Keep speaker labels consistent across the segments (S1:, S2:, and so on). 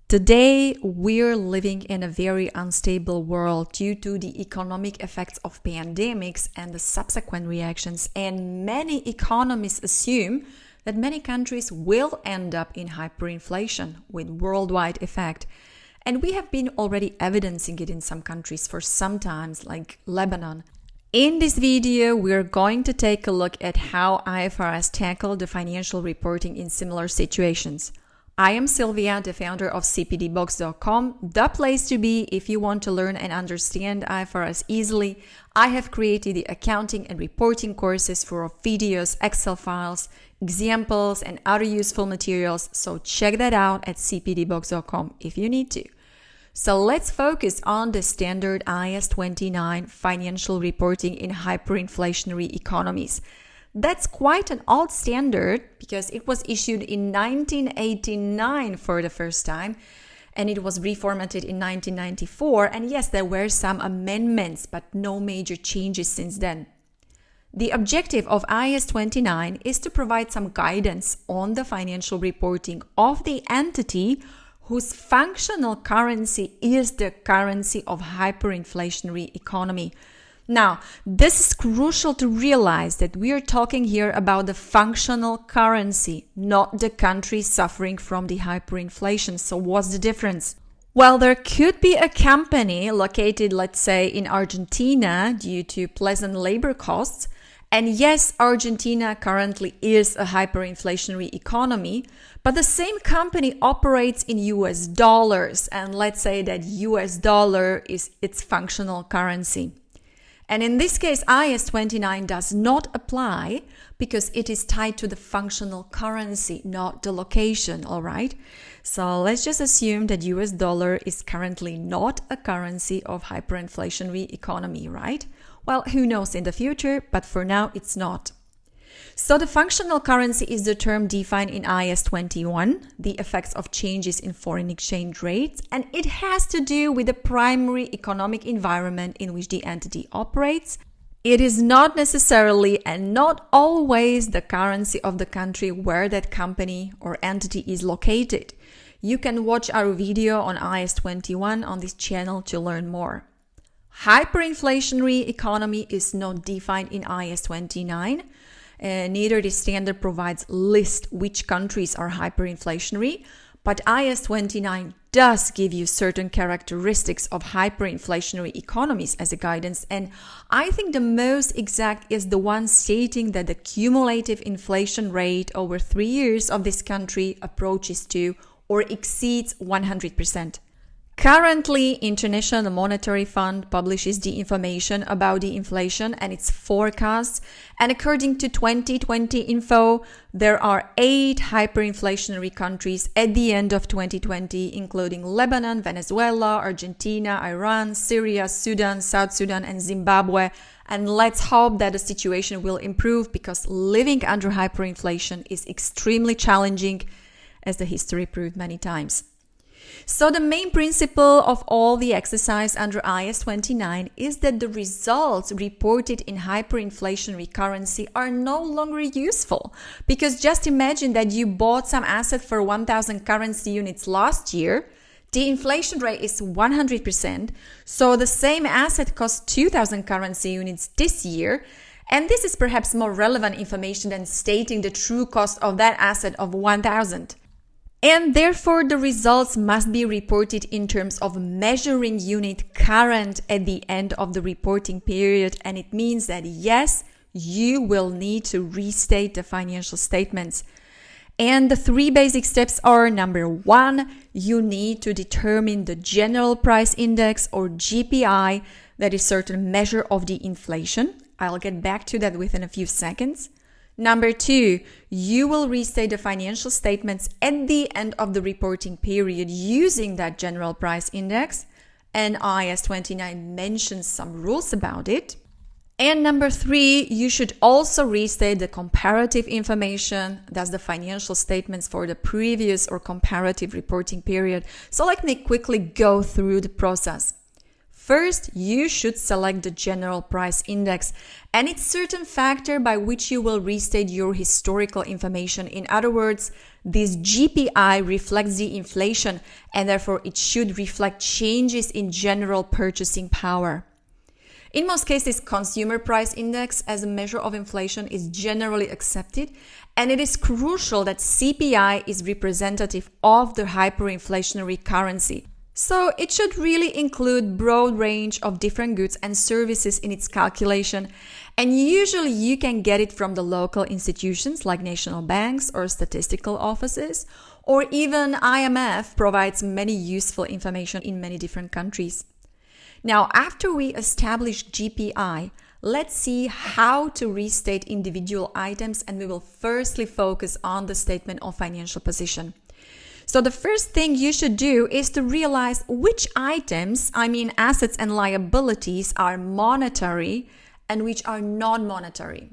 S1: Today, we're living in a very unstable world due to the economic effects of pandemics and the subsequent reactions, and many economists assume that many countries will end up in hyperinflation with worldwide effect. And we have been already evidencing it in some countries for some time, like Lebanon. In this video, we're going to take a look at how IFRS tackled the financial reporting in similar situations. I am Sylvia, the founder of cpdbox.com, the place to be if you want to learn and understand IFRS easily. I have created the accounting and reporting courses for videos, Excel files, examples, and other useful materials, so check that out at cpdbox.com if you need to. So let's focus on the standard IAS 29 financial reporting in hyperinflationary economies. That's quite an old standard because it was issued in 1989 for the first time, and it was reformatted in 1994. And yes, there were some amendments, but no major changes since then. The objective of IAS 29 is to provide some guidance on the financial reporting of the entity whose functional currency is the currency of hyperinflationary economy. Now, this is crucial to realize that we are talking here about the functional currency, not the country suffering from the hyperinflation. So what's the difference? Well, there could be a company located, let's say, in Argentina due to pleasant labor costs. And yes, Argentina currently is a hyperinflationary economy, but the same company operates in US dollars. And let's say that US dollar is its functional currency. And in this case, IAS 29 does not apply because it is tied to the functional currency, not the location, all right? So let's just assume that US dollar is currently not a currency of hyperinflationary economy, right? Well, who knows in the future, but for now it's not. So the functional currency is the term defined in IAS 21, the effects of changes in foreign exchange rates, and it has to do with the primary economic environment in which the entity operates. It is not necessarily and not always the currency of the country where that company or entity is located. You can watch our video on IAS 21 on this channel to learn more. Hyperinflationary economy is not defined in IAS 29. Neither the standard provides list which countries are hyperinflationary, but IAS 29 does give you certain characteristics of hyperinflationary economies as a guidance, and I think the most exact is the one stating that the cumulative inflation rate over 3 years of this country approaches to or exceeds 100%. Currently, International Monetary Fund publishes the information about the inflation and its forecasts, and according to 2020 info, there are 8 hyperinflationary countries at the end of 2020, including Lebanon, Venezuela, Argentina, Iran, Syria, Sudan, South Sudan, and Zimbabwe. And let's hope that the situation will improve because living under hyperinflation is extremely challenging, as the history proved many times. So the main principle of all the exercise under IAS 29 is that the results reported in hyperinflationary currency are no longer useful. Because just imagine that you bought some asset for 1,000 currency units last year. The inflation rate is 100%. So the same asset costs 2,000 currency units this year. And this is perhaps more relevant information than stating the true cost of that asset of 1,000. And therefore, the results must be reported in terms of measuring unit current at the end of the reporting period. And it means that, yes, you will need to restate the financial statements. And the 3 basic steps are: number 1, you need to determine the general price index or GPI, that is certain measure of the inflation. I'll get back to that within a few seconds. Number 2, you will restate the financial statements at the end of the reporting period using that general price index, and IAS 29 mentions some rules about it. And number 3, you should also restate the comparative information, that's the financial statements for the previous or comparative reporting period. So let me quickly go through the process. First, you should select the general price index, and it's certain factor by which you will restate your historical information. In other words, this GPI reflects the inflation, and therefore it should reflect changes in general purchasing power. In most cases, consumer price index as a measure of inflation is generally accepted, and it is crucial that CPI is representative of the hyperinflationary currency. So it should really include broad range of different goods and services in its calculation, and usually you can get it from the local institutions like national banks or statistical offices, or even IMF provides many useful information in many different countries. Now, after we establish GPI, let's see how to restate individual items, and we will firstly focus on the statement of financial position. So the first thing you should do is to realize which items, assets and liabilities, are monetary and which are non-monetary.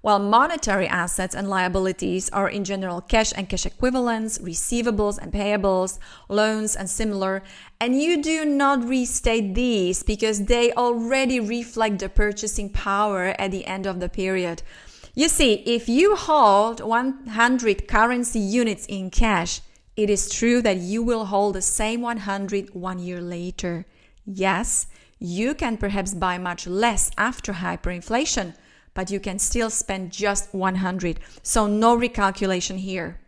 S1: Well, monetary assets and liabilities are in general cash and cash equivalents, receivables and payables, loans and similar, and you do not restate these because they already reflect the purchasing power at the end of the period. You see, if you hold 100 currency units in cash, it is true that you will hold the same 100 1 year later. Yes, you can perhaps buy much less after hyperinflation, but you can still spend just 100, so no recalculation here.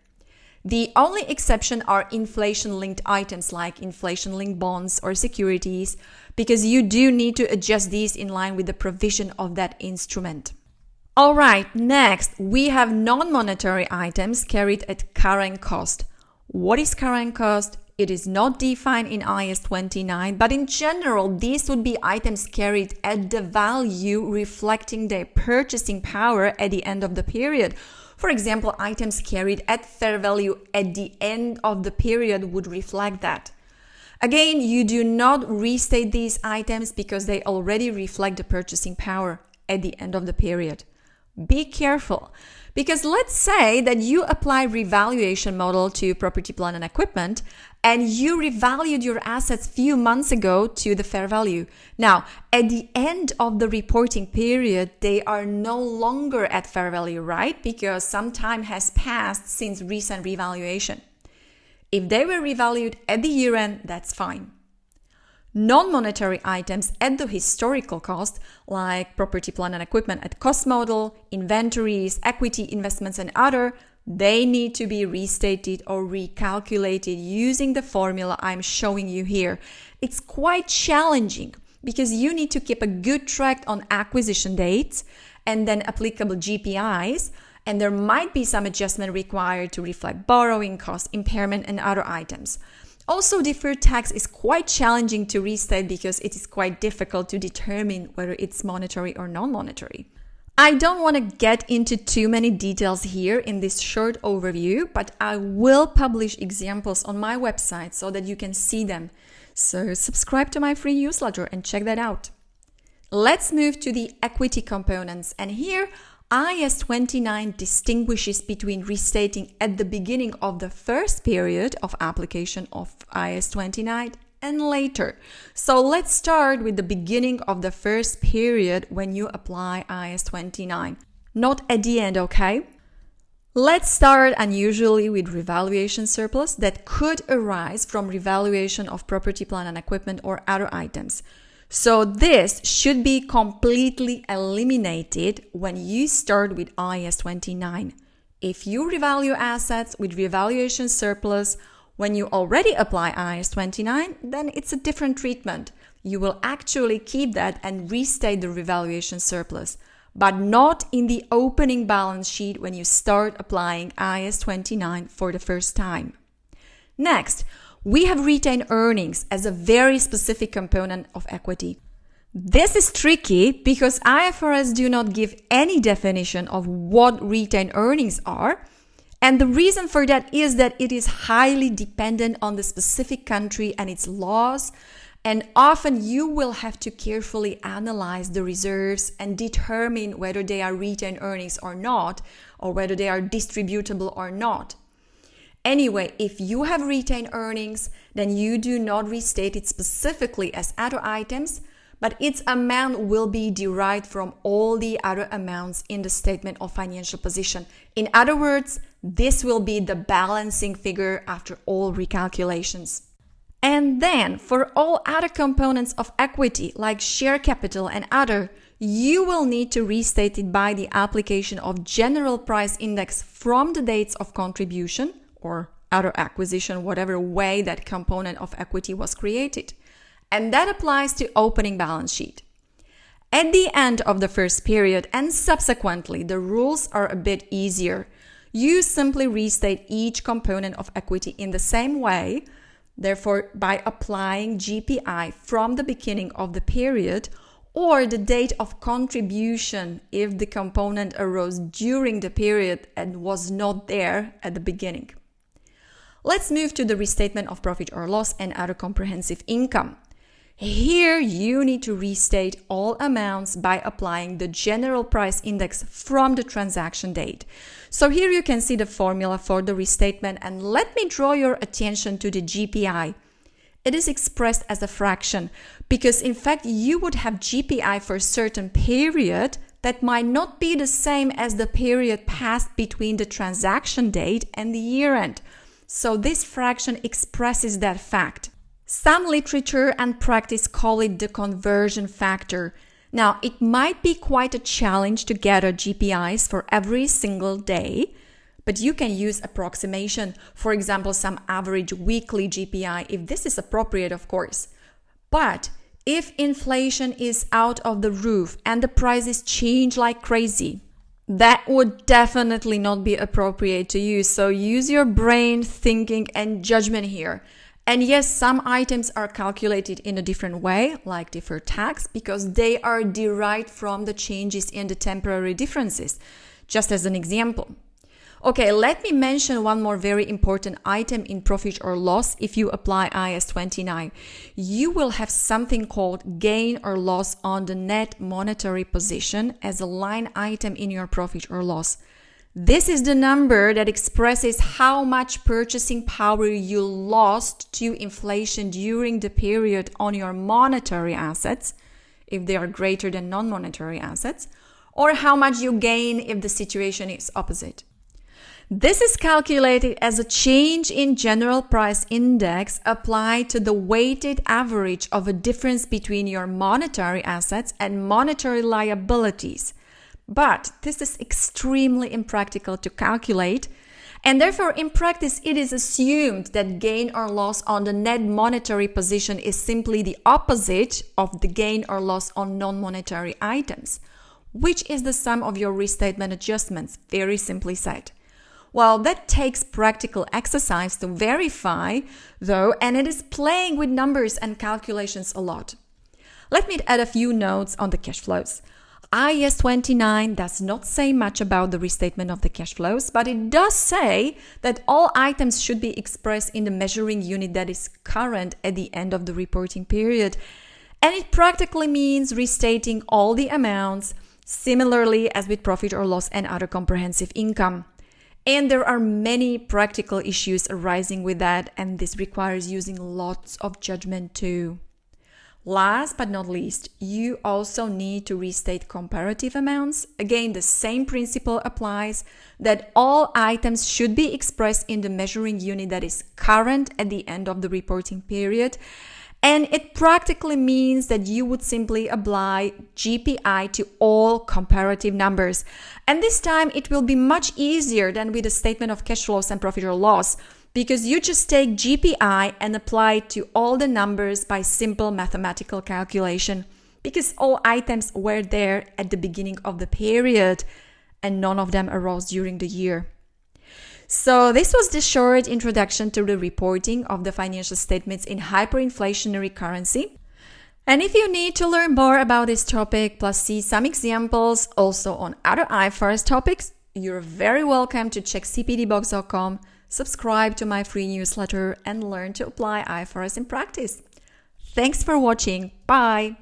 S1: The only exception are inflation-linked items like inflation-linked bonds or securities, because you do need to adjust these in line with the provision of that instrument. All right, next we have non-monetary items carried at current cost. What is current cost? It is not defined in IAS 29, but in general, these would be items carried at the value reflecting their purchasing power at the end of the period. For example, items carried at fair value at the end of the period would reflect that. Again, you do not restate these items because they already reflect the purchasing power at the end of the period. Be careful, because let's say that you apply revaluation model to property, plant and equipment, and you revalued your assets few months ago to the fair value. Now, at the end of the reporting period, they are no longer at fair value, right? Because some time has passed since recent revaluation. If they were revalued at the year end, that's fine. Non-monetary items at the historical cost, like property, plant and equipment at cost model, inventories, equity investments and other, they need to be restated or recalculated using the formula I'm showing you here. It's quite challenging because you need to keep a good track on acquisition dates and then applicable GPIs, and there might be some adjustment required to reflect borrowing cost, impairment and other items. Also, deferred tax is quite challenging to restate because it is quite difficult to determine whether it's monetary or non-monetary. I don't want to get into too many details here in this short overview, but I will publish examples on my website so that you can see them. So subscribe to my free newsletter and check that out. Let's move to the equity components, and here IAS 29 distinguishes between restating at the beginning of the first period of application of IAS 29 and later. So let's start with the beginning of the first period when you apply IAS 29, not at the end, okay? Let's start unusually with revaluation surplus that could arise from revaluation of property, plant and equipment or other items. So this should be completely eliminated when you start with IAS 29. If you revalue assets with revaluation surplus when you already apply IAS 29, then it's a different treatment. You will actually keep that and restate the revaluation surplus, but not in the opening balance sheet when you start applying IAS 29 for the first time. Next, we have retained earnings as a very specific component of equity. This is tricky because IFRS do not give any definition of what retained earnings are. And the reason for that is that it is highly dependent on the specific country and its laws. And often you will have to carefully analyze the reserves and determine whether they are retained earnings or not, or whether they are distributable or not. Anyway, if you have retained earnings, then you do not restate it specifically as other items, but its amount will be derived from all the other amounts in the statement of financial position. In other words, this will be the balancing figure after all recalculations. And then, for all other components of equity, like share capital and other, you will need to restate it by the application of general price index from the dates of contribution or other acquisition, whatever way that component of equity was created. And that applies to opening balance sheet. At the end of the first period and subsequently, the rules are a bit easier. You simply restate each component of equity in the same way. Therefore, by applying GPI from the beginning of the period or the date of contribution if the component arose during the period and was not there at the beginning. Let's move to the restatement of profit or loss and other comprehensive income. Here, you need to restate all amounts by applying the general price index from the transaction date. So here you can see the formula for the restatement, and let me draw your attention to the GPI. It is expressed as a fraction because in fact you would have GPI for a certain period that might not be the same as the period passed between the transaction date and the year end. So this fraction expresses that fact. Some literature and practice call it the conversion factor. Now, it might be quite a challenge to gather GPIs for every single day, but you can use approximation, for example, some average weekly GPI, if this is appropriate, of course. But if inflation is out of the roof and the prices change like crazy, that would definitely not be appropriate to use. So use your brain, thinking, and judgment here. And yes, some items are calculated in a different way, like deferred tax, because they are derived from the changes in the temporary differences, just as an example. Okay, let me mention one more very important item in profit or loss. If you apply IAS 29, you will have something called gain or loss on the net monetary position as a line item in your profit or loss. This is the number that expresses how much purchasing power you lost to inflation during the period on your monetary assets, if they are greater than non-monetary assets, or how much you gain if the situation is opposite. This is calculated as a change in general price index applied to the weighted average of a difference between your monetary assets and monetary liabilities. But this is extremely impractical to calculate, and therefore in practice it is assumed that gain or loss on the net monetary position is simply the opposite of the gain or loss on non-monetary items, which is the sum of your restatement adjustments, very simply said. Well, that takes practical exercise to verify, though, and it is playing with numbers and calculations a lot. Let me add a few notes on the cash flows. IAS 29 does not say much about the restatement of the cash flows, but it does say that all items should be expressed in the measuring unit that is current at the end of the reporting period. And it practically means restating all the amounts, similarly as with profit or loss and other comprehensive income. And there are many practical issues arising with that, and this requires using lots of judgment too. Last but not least, you also need to restate comparative amounts. Again, the same principle applies that all items should be expressed in the measuring unit that is current at the end of the reporting period. And it practically means that you would simply apply GPI to all comparative numbers. And this time it will be much easier than with the statement of cash flows and profit or loss, because you just take GPI and apply it to all the numbers by simple mathematical calculation, because all items were there at the beginning of the period and none of them arose during the year. So this was the short introduction to the reporting of the financial statements in hyperinflationary currency. And if you need to learn more about this topic, plus see some examples also on other IFRS topics, you're very welcome to check cpdbox.com, subscribe to my free newsletter, and learn to apply IFRS in practice. Thanks for watching. Bye.